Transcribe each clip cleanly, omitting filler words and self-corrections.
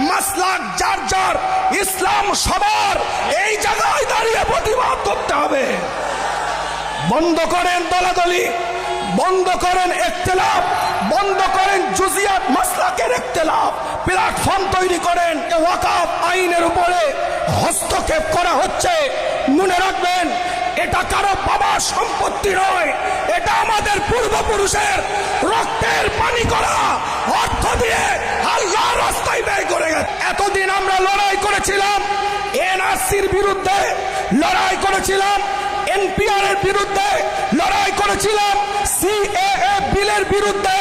Maslak যার যার, ইসলাম সবার, এই জায়গায় দাঁড়িয়ে প্রতিবাদ করতে হবে। বন্ধ করেন দলাদলি, বন্ধ করেন ইখতিলাফ, বন্ধ করেন জুজিয়াত মাসলাকের ইখতিলাফ। প্ল্যাটফর্ম তৈরি করেন। ওয়াকফ আইনের উপরে হস্তক্ষেপ করা হচ্ছে, মনে রাখবেন এটা কারো বাবার সম্পত্তি নয়, এটা আমাদের পূর্বপুরুষের রক্তের পানি করা অর্থ দিয়ে আল্লাহর রাস্তায় ব্যয় করে গেছে। এতদিন আমরা লড়াই করেছিলাম এনআরসির বিরুদ্ধে, লড়াই করেছিলাম এনপিআর এর বিরুদ্ধে, লড়াই করেছিলাম সিএএ বিলের বিরুদ্ধে।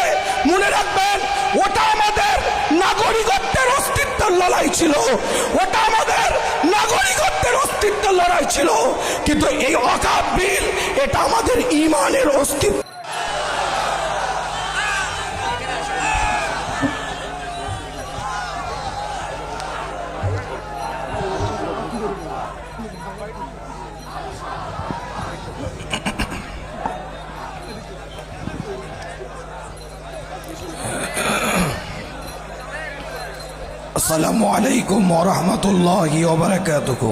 মনে রাখবেন ওটা আমাদের নাগরিকত্বের অস্তিত্বের লড়াই ছিল, ওটা আমাদের নাগরিকত্বের অস্তিত্বের লড়াই ছিল। কিন্তু এই ওয়াকফ বিল এটা আমাদের ঈমানের অস্তিত্ব। আসসালামু আলাইকুম ওয়া রাহমাতুল্লাহি ওয়া বারাকাতুহু।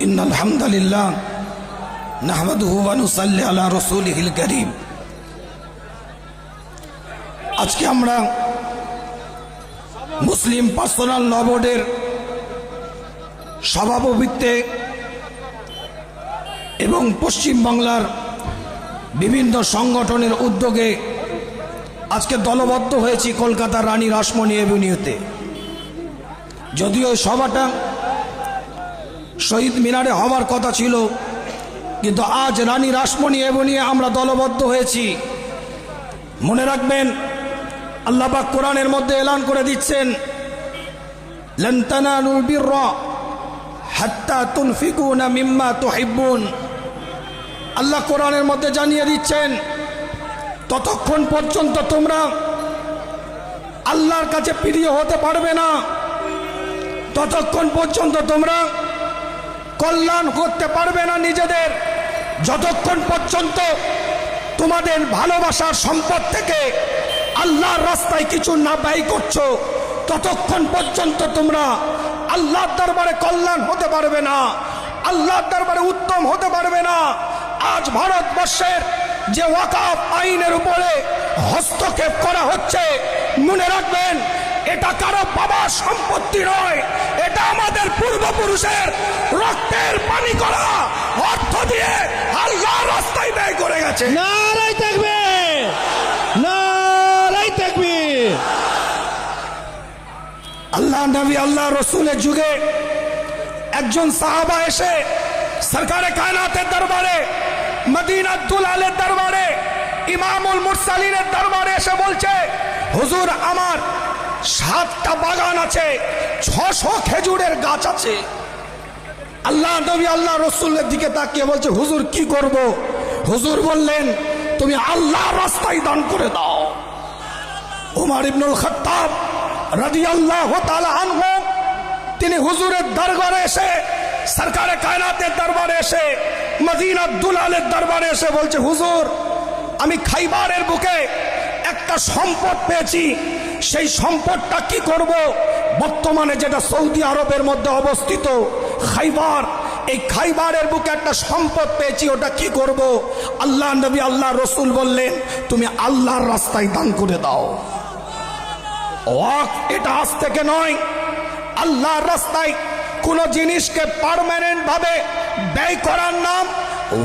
ইন্নাল হামদালিল্লাহ নাহমাদুহু ওয়া নুসাল্লি আলা রাসূলিহিল কারীম। আজকে আমরা মুসলিম পার্সোনাল ল বোর্ডের সভাপতিত্বে এবং পশ্চিম বাংলার বিভিন্ন সংগঠনের উদ্যোগে আজকে দলবদ্ধ হয়েছি কলকাতার রানী রাসমণি এভিনিউতে। যদিও সভাটা শহীদ মিনারে হওয়ার কথা ছিল, কিন্তু আজ রানী রাসমণি এভিনিউ আমরা দলবদ্ধ হয়েছি। মনে রাখবেন আল্লাহ পাক কোরআনের মধ্যে এলান করে দিচ্ছেন, লান তানালুল বিররা হাত্তা তুনফিকুনা মিম্মা তুহিব্বুন। আল্লাহ কোরআনের মধ্যে জানিয়ে দিচ্ছেন ততক্ষণ পর্যন্ত তোমরা আল্লাহর কাছে প্রিয় হতে পারবে না, ততক্ষণ পর্যন্ত তোমরা কল্যাণ করতে পারবে না নিজেদের, যতক্ষণ পর্যন্ত তোমাদের ভালোবাসার সম্পদ থেকে আল্লাহর রাস্তায় কিছু না ব্যয় করছো, ততক্ষণ পর্যন্ত তোমরা আল্লাহর দরবারে কল্যাণ হতে পারবে না, আল্লাহর দরবারে উত্তম হতে পারবে না। আজ ভারতবর্ষের যে ওয়াকফ আইনের উপরে হস্তক্ষেপ করা হচ্ছে, মনে রাখবেন এটা কারো বাবার সম্পত্তি নয়, এটা আমাদের পূর্বপুরুষের রক্তের পানি করা অর্থ দিয়ে আল্লাহর রাস্তায় ব্যয় করে গেছে। নারায়ে তাকবীর, নারায়ে তাকবীর। আল্লাহ নবী আল্লাহ রসুলের যুগে একজন সাহাবা এসে সরকারে কায়নাতের দরবারে, মদিনা দুলালের দরবারে, ইমামুল মুরসালিনের দরবারে এসে বলছে, হুজুর আমার 7টা বাগান আছে, 600 খেজুরের গাছ আছে। আল্লাহ নবী আল্লাহ রসুলের দিকে তাকিয়ে বলছে, হুজুর কি করব? হুজুর বললেন, তুমি আল্লাহর রাস্তায় দান করে দাও। উমর ইবনুল খাত্তাব রাদিয়াল্লাহু তাআলা আনহু তিনি হুজুরের দরবারে এসে, সরকারে কায়নাতের দরবারে এসে, মদিনা দুলালের দরবারে এসে বলছে, হুজুর আমি খাইবারের বুকে একটা সম্পদ পেয়েছি, সেই সম্পদটা কি করব? বর্তমানে যেটা সৌদি আরবের মধ্যে অবস্থিত খাইবার, এই খাইবারের বুকে একটা সম্পদ পেয়েছি, ওটা কি করব? আল্লাহ নবী আল্লাহ রসুল বললেন, তুমি আল্লাহর রাস্তায় দান করে দাও। ওয়াকফ এটা আজ থেকে নয়, আল্লাহর রাস্তায় কোন জিনিসকে পার্মানেন্ট ভাবে ব্যয় করার নাম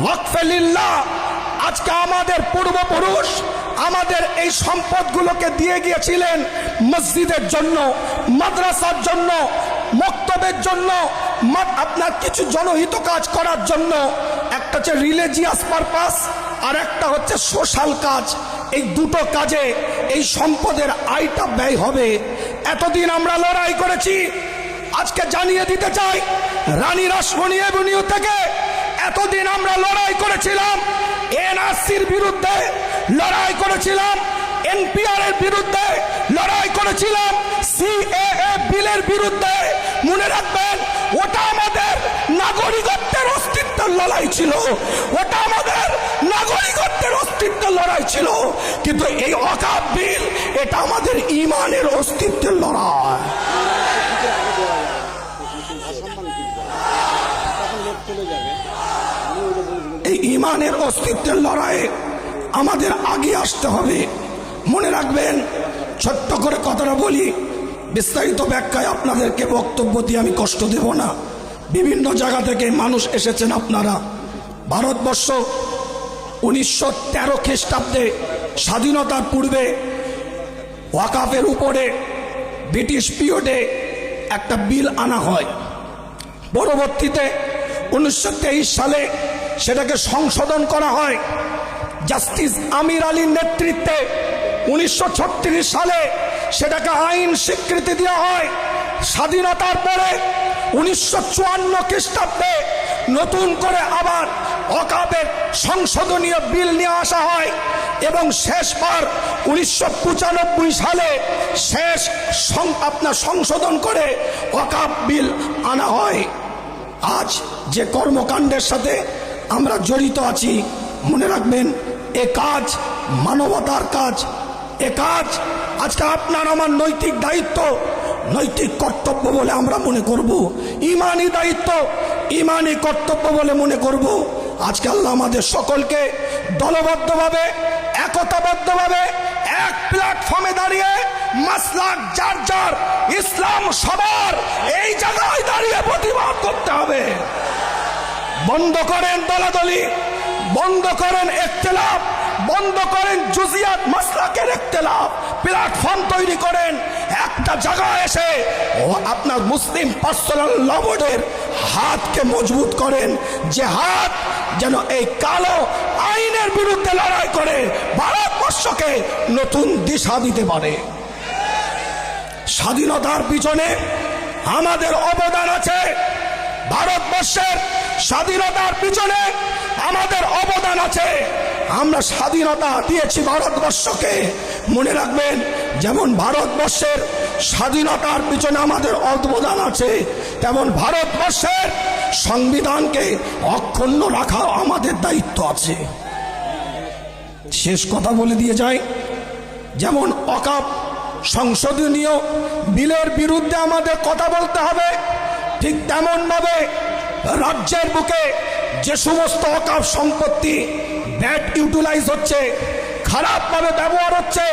ওয়াকফে লিল্লাহ। আজকে আমাদের পূর্বপুরুষ আমাদের এই সম্পদগুলোকে দিয়ে গিয়েছিলেন মসজিদের জন্য, মাদ্রাসার জন্য, মক্তবের জন্য, আপনার কিছু জনহিত কাজ করার জন্য। একটা হচ্ছে রিলিজিয়াস পারপাস, আর একটা হচ্ছে সোশ্যাল কাজ। এই দুটো কাজে এই সম্পদের আয়টা ব্যয় হবে। এতদিন আমরা লড়াই করেছি, আজকে জানিয়ে দিতে চাই রানী রাসমণি এভিনিউ থেকে এতদিন আমরা লড়াই করেছিলাম এনআরসির বিরুদ্ধে, লড়াই করেছিলাম এনপিআর এর বিরুদ্ধে, লড়াই করেছিলাম সিএএ বিলের বিরুদ্ধে। মনে রাখবেন ওটা আমাদের নাগরিকত্বের অস্তিত্বের লড়াই ছিল, ওটা আমাদের নাগরিকত্বের অস্তিত্বের লড়াই ছিল, কিন্তু এই ওয়াকফ বিল এটা আমাদের ঈমানের অস্তিত্বের লড়াই। এই ঈমানের অস্তিত্বের লড়াইয়ে আমাদের আগে আসতে হবে। মনে রাখবেন, ছোট্ট করে কথাটা বলি, বিস্তারিত ব্যাখ্যায় আপনাদেরকে বক্তব্য দিয়ে আমি কষ্ট দেব না। বিভিন্ন জায়গা থেকে মানুষ এসেছেন। আপনারা ভারতবর্ষ 1913 খ্রিস্টাব্দে স্বাধীনতার পূর্বে ওয়াকফের উপরে ব্রিটিশ পিরিয়ডে একটা বিল আনা হয়। পরবর্তীতে 1923 সালে সেটাকে সংশোধন করা হয়। জাস্টিস আমির আলীর নেতৃত্বে 1936 সালে সেটাকে আইন স্বীকৃতি দেওয়া হয়। স্বাধীনতার পরে 1954 খ্রিস্টাব্দে নতুন করে আবার ওয়াকফের সংশোধনীয় বিল নিয়ে আসা হয় এবং শেষবার 1995 সালে শেষ সংশোধন করে ওয়াকফ বিল আনা হয়। আজ যে কর্মকাণ্ডের সাথে আমরা জড়িত আছি, মনে রাখবেন এ কাজ মানবতার কাজ। এ কাজ আজকে আপনার আমার নৈতিক দায়িত্ব, নৈতিক কর্তব্য বলে আমরা মনে করব, ঈমানি দায়িত্ব, ঈমানি কর্তব্য বলে মনে করব। আজকে আল্লাহ আমাদের সকলকে দলবদ্ধভাবে, একতাবদ্ধভাবে এক প্ল্যাটফর্মে দাঁড়িয়ে মাসলাক যার যার, ইসলাম সবার, এই জায়গায় দাঁড়িয়ে প্রতিবাদ করতে হবে। বন্ধ করেন দলাদলি, বন্ধ করেন ইখতিলাফ, বন্ধ করেন জুজিয়াত মাসলাকের ইখতিলাফ। প্ল্যাটফর্ম তৈরি করেন, একটা জায়গায় এসে ও আপনার মুসলিম পার্সোনাল ল বোর্ডের হাতকে মজবুত করেন, যে হাত যেন এই কালো আইনের বিরুদ্ধে লড়াই করে ভারতবর্ষকে নতুন দিশা দিতে পারে। স্বাধীনতার পিছনে আমাদের অবদান আছে। ভারতবর্ষের স্বাধীনতার পিছনে আমাদের অবদান আছে। আমরা স্বাধীনতা দিয়েছি ভারতবর্ষকে। মনে রাখবেন, যেমন ভারতবর্ষের স্বাধীনতার পিছনে আমাদের অবদান আছে, তেমন ভারতবর্ষের সংবিধানকে অক্ষুণ্ণ রাখা আমাদের দায়িত্ব আছে। শেষ কথা বলে দিয়ে যাই, যেমন ওয়াকফ সংশোধনীয় বিলের বিরুদ্ধে আমাদের কথা বলতে হবে, ঠিক তেমন ভাবে রাজ্যের বুকে যে সমস্ত ওয়াকফ সম্পত্তি ব্যাড ইউটিলাইজ হচ্ছে, খারাপভাবে ব্যবহার হচ্ছে,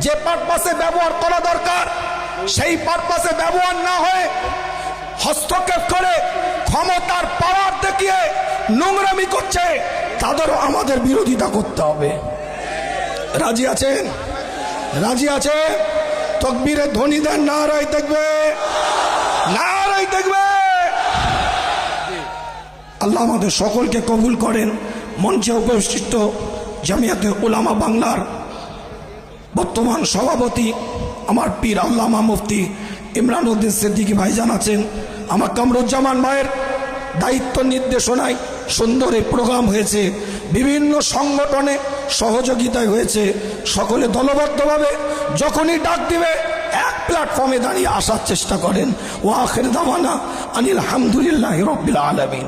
যে পারপাসে ব্যবহার করা দরকার সেই পারপাসে ব্যবহার না হয়ে হস্তক্ষেপ করে ক্ষমতার পাওয়ার দেখিয়ে নোংরামি করছে, তাদেরও আমাদের বিরোধিতা করতে হবে। রাজি আছেন? রাজি আছে? তাকবীরের ধ্বনি দেন, নারায়ে তাকবীর, নারায়ে তাকবীর। আল্লাহ আমাদের সকলকে কবুল করেন। মঞ্চে উপস্থিত জামিয়াতে উলামা বাংলার বর্তমান সভাপতি আমার পীর আল্লামা মুফতি ইমরান উদ্দিন সিদ্দিকী ভাইজান আছেন। আমার কামরুজ্জামান ভাইয়ের দায়িত্ব নির্দেশনায় সুন্দর এই প্রোগ্রাম হয়েছে, বিভিন্ন সংগঠনে সহযোগিতায় হয়েছে। সকলে দলবদ্ধভাবে যখনই ডাক দিবে এক প্ল্যাটফর্মে দাঁড়িয়ে আসার চেষ্টা করেন। ওয়া আখির দাওয়ানা আনিল হামদুলিল্লাহি রাব্বিল আলামিন।